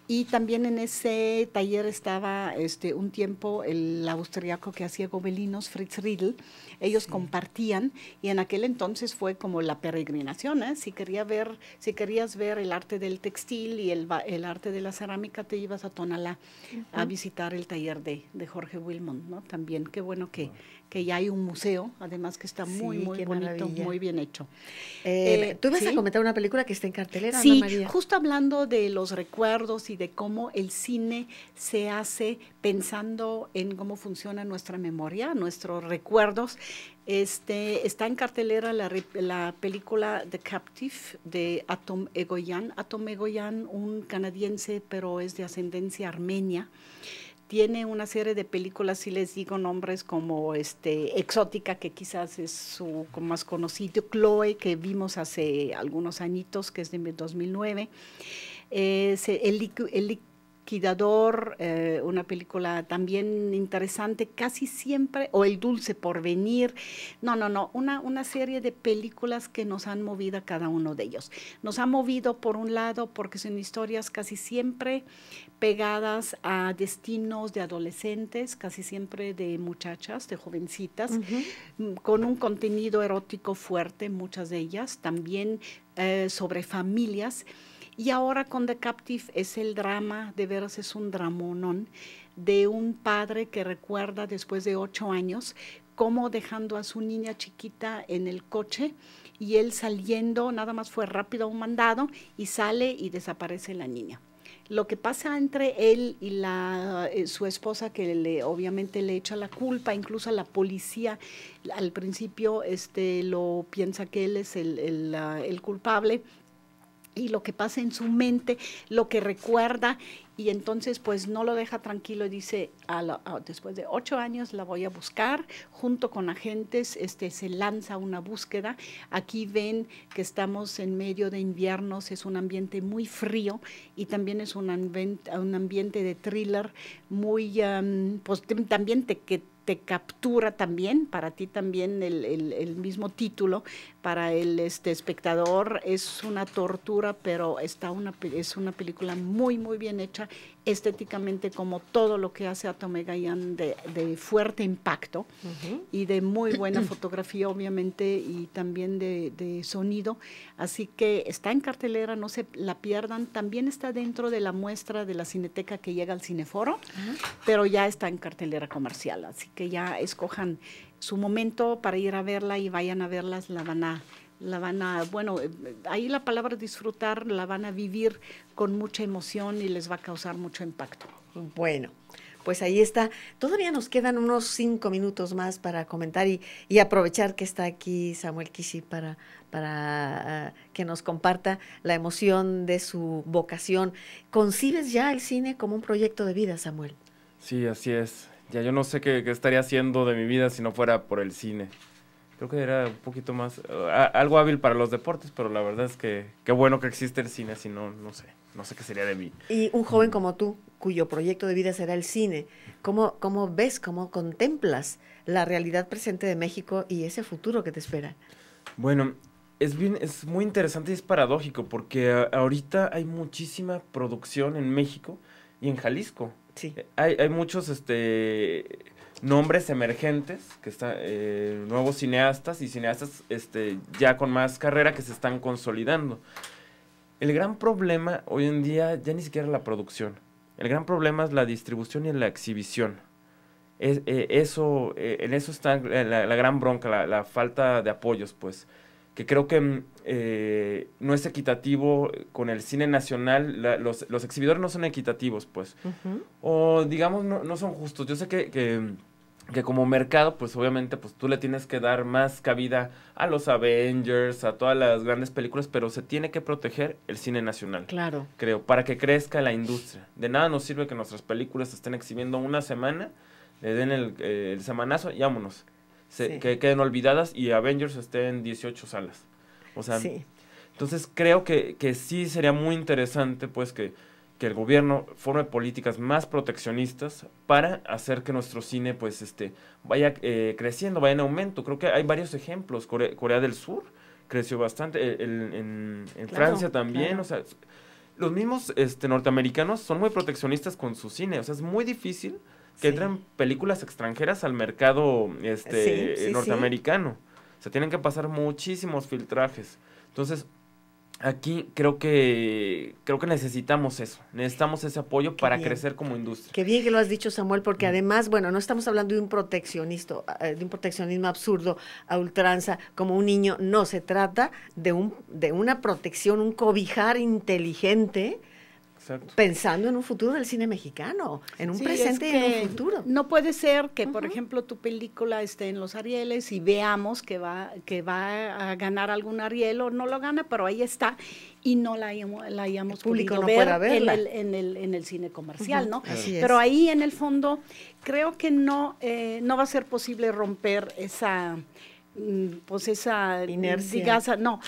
C: Y también en ese taller estaba un tiempo el austriaco que hacía gobelinos, Fritz Riedel. Ellos compartían, y en aquel entonces fue como la peregrinación, ¿eh? Si querías ver el arte del textil y el arte de la cerámica, te ibas a Tonalá a visitar el taller de Jorge Wilmot, ¿no? También, qué bueno que ya hay un museo, además que está muy bonito, maravilla. Muy bien hecho.
B: Tú ibas a comentar una película que está en cartelera,
C: sí,
B: Ana María.
C: Justo hablando de los recuerdos y de cómo el cine se hace pensando en cómo funciona nuestra memoria, nuestros recuerdos. Está en cartelera la película The Captive de Atom Egoyan. Atom Egoyan, un canadiense, pero es de ascendencia armenia. Tiene una serie de películas, si les digo nombres como Exótica, que quizás es su más conocido, Chloe, que vimos hace algunos añitos, que es de 2009, El Liquidador, una película también interesante, casi siempre, o El Dulce Porvenir, una serie de películas que nos han movido a cada uno de ellos. Nos ha movido por un lado porque son historias casi siempre pegadas a destinos de adolescentes, casi siempre de muchachas, de jovencitas, con un contenido erótico fuerte, muchas de ellas, también sobre familias. Y ahora con The Captive es el drama, de veras es un dramonón, de un padre que recuerda después de 8 años cómo dejando a su niña chiquita en el coche y él saliendo, nada más fue rápido a un mandado y sale y desaparece la niña. Lo que pasa entre él y su esposa, que obviamente le echa la culpa, incluso a la policía al principio lo piensa que él es el culpable, y lo que pasa en su mente, lo que recuerda, y entonces pues no lo deja tranquilo y dice, después de 8 años la voy a buscar, junto con agentes, se lanza una búsqueda. Aquí ven que estamos en medio de inviernos, es un ambiente muy frío y también es un ambiente de thriller muy, pues también que te captura también, para ti también el mismo título, para el espectador es una tortura, pero es una película muy bien hecha estéticamente como todo lo que hace Atomegayán de fuerte impacto y de muy buena fotografía, obviamente, y también de sonido. Así que está en cartelera, no se la pierdan. También está dentro de la muestra de la Cineteca que llega al Cineforo, pero ya está en cartelera comercial. Así que ya escojan su momento para ir a verla y vayan a verlas, la van a, bueno, ahí la palabra disfrutar, la van a vivir con mucha emoción y les va a causar mucho impacto.
B: Bueno, pues ahí está. Todavía nos quedan unos 5 minutos más para comentar y aprovechar que está aquí Samuel Kishi para que nos comparta la emoción de su vocación. ¿Concibes ya el cine como un proyecto de vida, Samuel?
D: Sí, así es. Ya yo no sé qué estaría haciendo de mi vida si no fuera por el cine. Creo que era un poquito más, algo hábil para los deportes, pero la verdad es que qué bueno que existe el cine, si no, no sé qué sería de mí.
B: Y un joven como tú, cuyo proyecto de vida será el cine, ¿cómo ves, cómo contemplas la realidad presente de México y ese futuro que te espera?
D: Bueno, es muy interesante y es paradójico, porque ahorita hay muchísima producción en México y en Jalisco.
B: Sí.
D: Hay muchos nombres emergentes, que están nuevos cineastas y cineastas ya con más carrera que se están consolidando. El gran problema hoy en día ya ni siquiera es la producción. El gran problema es la distribución y la exhibición. En eso está la gran bronca, la falta de apoyos, pues. Que creo que no es equitativo con el cine nacional, los exhibidores no son equitativos, pues. O digamos, no son justos. Yo sé que como mercado, pues obviamente, pues tú le tienes que dar más cabida a los Avengers, a todas las grandes películas, pero se tiene que proteger el cine nacional.
B: Claro.
D: Creo, para que crezca la industria. De nada nos sirve que nuestras películas se estén exhibiendo una semana, le den el semanazo y vámonos.
B: Sí.
D: Que queden olvidadas y Avengers esté en 18 salas. O sea,
B: sí.
D: Entonces creo que sí sería muy interesante, pues, que el gobierno forme políticas más proteccionistas para hacer que nuestro cine, pues, vaya creciendo, vaya en aumento. Creo que hay varios ejemplos. Corea del Sur creció bastante, en
B: Claro,
D: Francia también,
B: claro.
D: o sea, los mismos norteamericanos son muy proteccionistas con su cine, o sea, es muy difícil que entren películas extranjeras al mercado norteamericano. O sea, tienen que pasar muchísimos filtrajes. Entonces, aquí creo que necesitamos eso, necesitamos ese apoyo para crecer como industria.
B: Qué bien que lo has dicho, Samuel, porque además, bueno, no estamos hablando de un proteccionismo absurdo, a ultranza, como un niño, no, se trata de una protección, un cobijar inteligente. Exacto. Pensando en un futuro del cine mexicano, en un presente y en un futuro.
C: No puede ser que, por ejemplo, tu película esté en los Arieles y veamos que va a ganar algún Ariel o no lo gana, pero ahí está y no la hayamos podido
B: no
C: ver en el cine comercial, ¿no?
B: Así es.
C: Pero ahí en el fondo creo que no va a ser posible romper esa
B: inercia.
C: No,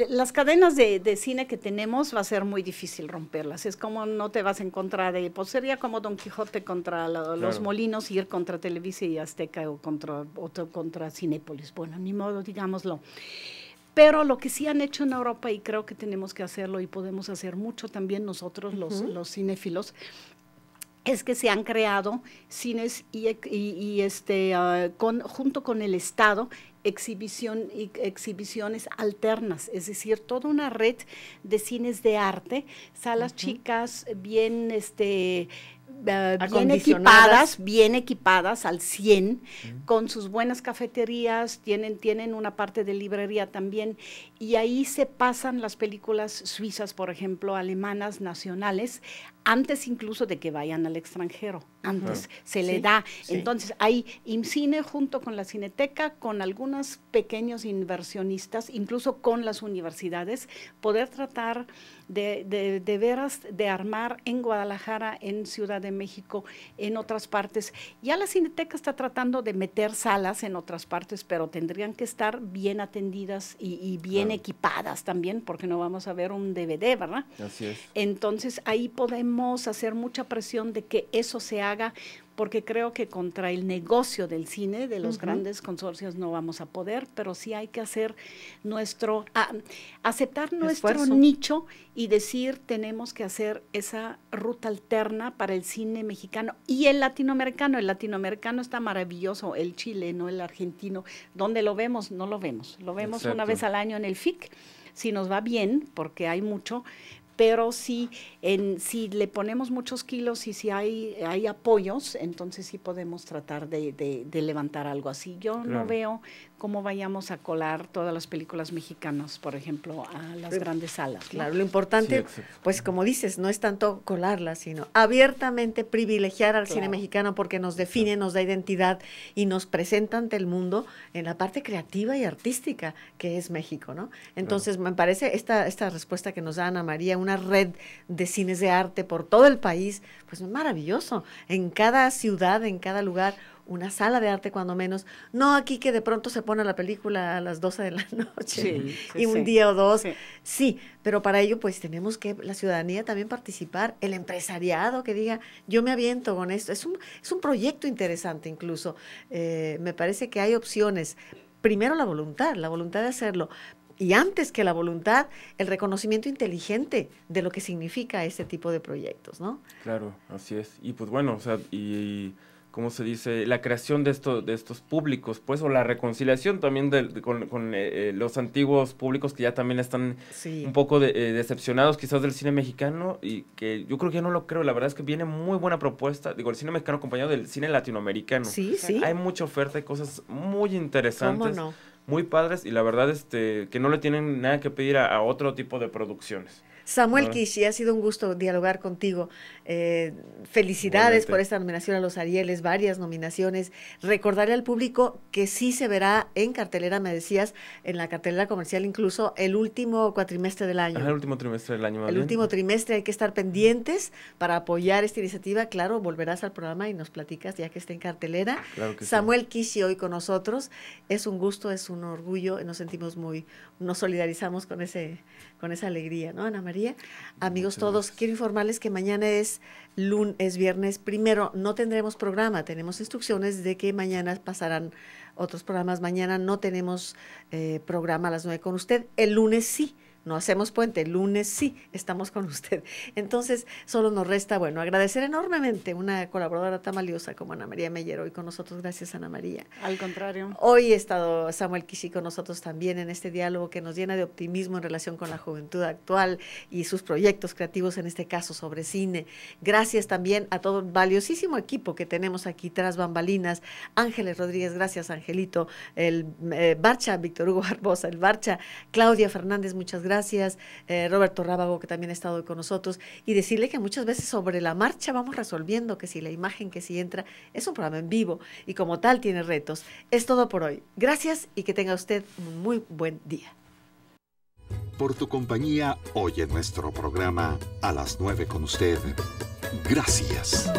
C: las cadenas de cine que tenemos va a ser muy difícil romperlas. Es como no te vas en contra de, pues sería como Don Quijote contra los molinos, ir contra Televisa y Azteca o contra Cinépolis. Bueno, ni modo, digámoslo. Pero lo que sí han hecho en Europa, y creo que tenemos que hacerlo y podemos hacer mucho también nosotros, los cinéfilos, es que se han creado cines junto con el Estado exhibiciones alternas, es decir, toda una red de cines de arte, salas chicas bien bien equipadas al 100, con sus buenas cafeterías, tienen una parte de librería también, y ahí se pasan las películas suizas, por ejemplo, alemanas, nacionales, antes incluso de que vayan al extranjero, antes se le da. Sí. Entonces hay IMCINE junto con la Cineteca, con algunos pequeños inversionistas, incluso con las universidades, poder tratar de veras de armar en Guadalajara, en Ciudad de México, en otras partes. Ya la Cineteca está tratando de meter salas en otras partes, pero tendrían que estar bien atendidas y bien equipadas también, porque no vamos a ver un DVD, ¿verdad?
D: Así es.
C: Entonces ahí podemos hacer mucha presión de que eso se haga, porque creo que contra el negocio del cine, de los grandes consorcios, no vamos a poder, pero sí hay que hacer aceptar nuestro nicho y decir, tenemos que hacer esa ruta alterna para el cine mexicano y el latinoamericano. El latinoamericano está maravilloso, el chileno, el argentino. ¿Dónde lo vemos? No lo vemos. Lo vemos una vez al año en el FIC, si nos va bien, porque hay mucho, pero si le ponemos muchos kilos y si hay apoyos, entonces sí podemos tratar de levantar algo así. Yo no veo cómo vayamos a colar todas las películas mexicanas, por ejemplo, a las grandes salas, ¿no?
B: Claro, lo importante, pues como dices, no es tanto colarlas, sino abiertamente privilegiar al cine mexicano porque nos define, nos da identidad y nos presenta ante el mundo en la parte creativa y artística que es México, ¿no? Entonces, me parece esta respuesta que nos da Ana María, una red de cines de arte por todo el país, pues es maravilloso. En cada ciudad, en cada lugar, una sala de arte cuando menos, no aquí que de pronto se pone la película a las 12 de la noche y un día o dos, sí, pero para ello pues tenemos que la ciudadanía también participar, el empresariado que diga, yo me aviento con esto, es un proyecto interesante incluso, me parece que hay opciones, primero la voluntad de hacerlo, y antes que la voluntad, el reconocimiento inteligente de lo que significa este tipo de proyectos, ¿no?
D: Claro, así es, y pues bueno, o sea, y ¿cómo se dice? La creación de estos públicos, pues, o la reconciliación también con los antiguos públicos que ya también están un poco decepcionados quizás del cine mexicano y que yo creo que ya no lo creo, la verdad es que viene muy buena propuesta, digo, el cine mexicano acompañado del cine latinoamericano. Sí. Hay mucha oferta, hay cosas muy interesantes.
B: ¿Cómo no?
D: Muy padres y la verdad que no le tienen nada que pedir a otro tipo de producciones.
B: Samuel Kishi, ha sido un gusto dialogar contigo. Felicidades por esta nominación a los Arieles, varias nominaciones. Recordarle al público que sí se verá en cartelera, me decías, en la cartelera comercial incluso el último cuatrimestre del año.
D: El último trimestre del año.
B: Último trimestre, hay que estar pendientes para apoyar esta iniciativa. Claro, volverás al programa y nos platicas ya que esté en cartelera.
D: Claro que
B: Samuel Kishi hoy con nosotros. Es un gusto, es un orgullo, nos sentimos nos solidarizamos con esa alegría, ¿no, Ana María? Amigos todos, quiero informarles que mañana es viernes primero, no tendremos programa, tenemos instrucciones de que mañana pasarán otros programas, mañana no tenemos programa a las 9 con usted, el lunes sí. No hacemos puente, el lunes sí estamos con usted. Entonces, solo nos resta, agradecer enormemente una colaboradora tan valiosa como Ana María Meyer hoy con nosotros. Gracias, Ana María.
C: Al contrario.
B: Hoy ha estado Samuel Kishi con nosotros también en este diálogo que nos llena de optimismo en relación con la juventud actual y sus proyectos creativos, en este caso sobre cine. Gracias también a todo el valiosísimo equipo que tenemos aquí tras bambalinas. Ángeles Rodríguez, gracias, Angelito. El Barcha, Víctor Hugo Barbosa, el Barcha, Claudia Fernández, muchas gracias. Roberto Rábago, que también ha estado hoy con nosotros, y decirle que muchas veces sobre la marcha vamos resolviendo que si la imagen, que si entra, es un programa en vivo y como tal tiene retos. Es todo por hoy. Gracias y que tenga usted un muy buen día.
A: Por tu compañía hoy en nuestro programa A las 9 con usted. Gracias.